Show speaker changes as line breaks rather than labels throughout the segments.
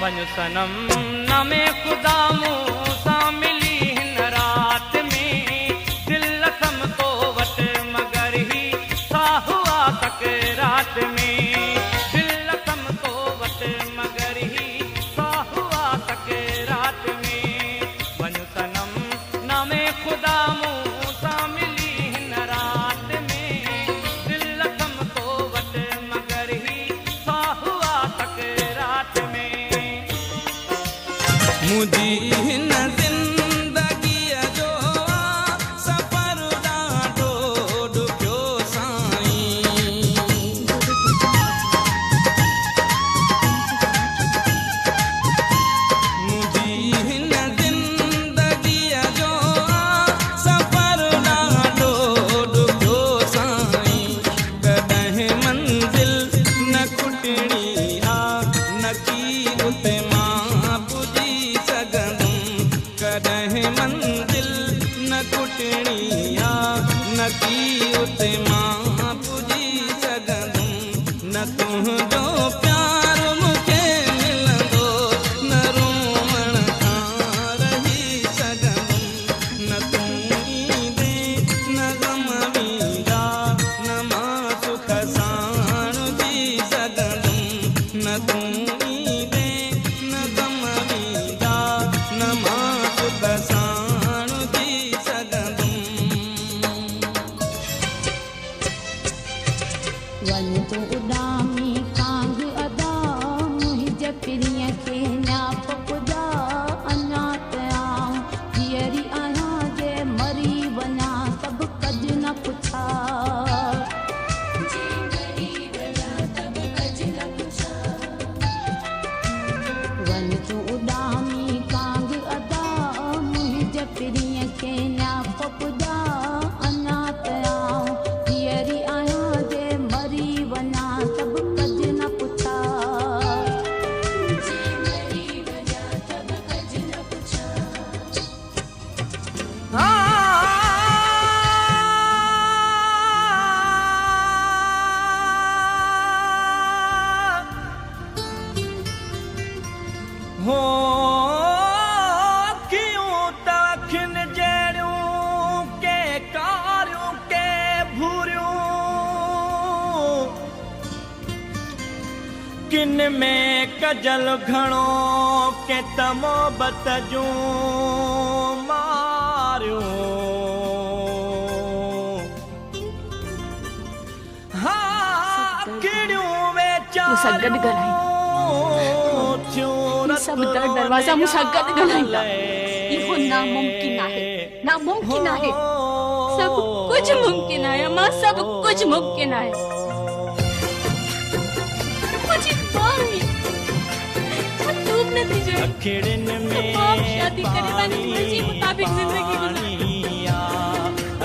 वञ सनम नमे ख़ुदा मूं सां मिली हिन रात में, दिल लथम तो वटि मगर ही साह हुआ सकरात में, दिल लथम तो वटि मगर ही साह हुआ सकरात में। वञ सनम नमे ख़ुदा मूं सां मिली हिन रात में, दिल लथम तो वटि मगर ही साह हुआ सकरात में।
मुझी हिन ज़िंदगीअ जो सफ़र ॾाढो ॾुखियो साईं, मुझी हिन ज़िंदगीअ जो सफ़र ॾाढो ॾुखियो साईं, कॾहिं मंज़िल न खुटणी आहे न की उते मां पुॼी सघंदुमि, कॾहिं मंज़िल न खुटणी आहे न की उते मां पुॼी सघंदुमि, न तुंहिंजो प्यार मूंखे मिलंदो न रोवण खां रही सघंदुमि, न तूं ईंदे न ग़म वींदा न मां सुख साण जी सघंदुमि, न तूं ईंदे न ग़म वींदा न मां सुख साण जी सघंदुमि।
वञ तूं उॾामी कांग अदा, मुंहिंजे पिरीअ खे न्याप पुॼा, अञा त आऊं धीअरी आहियां जे मरी वञा सभु कज न पुछा, वञ तूं उॾामी कांग अदा, मुंहिंजे पिरीअ खे न्याप पुॼा, अञा त आऊं धीअरी आहियां जे मरी वञा सभु कज न पुछा।
हो क्यों तखिन जड़ियों के कारियों के भूरियों, किन में कजल घणो के तमोबत जूं मारियों, हाँ किड़ियों
मूंसां गॾु ॻाल्हाईंदा, ही सभु दरवाज़ा मूंसां गॾु ॻाल्हाईंदा। इहो नामुमकिन आहे, नामुमकिन आहे, सभु कुझु मुमकिन आहे, मां सभु कुझु मुमकिन आहे। मुंहिंजी माउ हुई, मखलूक नथी चए,
अखिड़िन में
बाप शादी करे पंहिंजी मर्ज़ी मुताबिक ज़िंदगी गुज़ारे,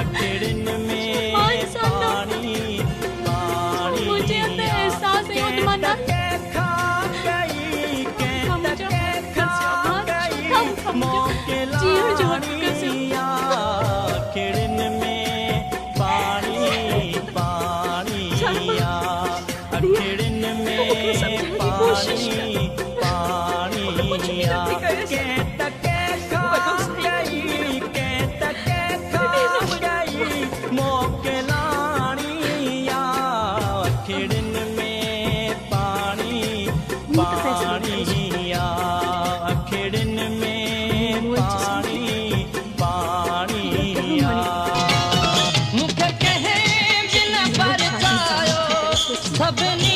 अखिड़िन में
मां इंसान न
पानी
मुंहिंजे अंदरि एहसास ऐं उतमान आहे। जीअण जो हक़ कसियो,
अखिड़िन में पानी पानी, अखिड़िन में पानी पानी, अखिड़िन में पानी पानी, अखिड़िन में पानी पानी, मूंखे कंहिं बिन परचायो सभिनी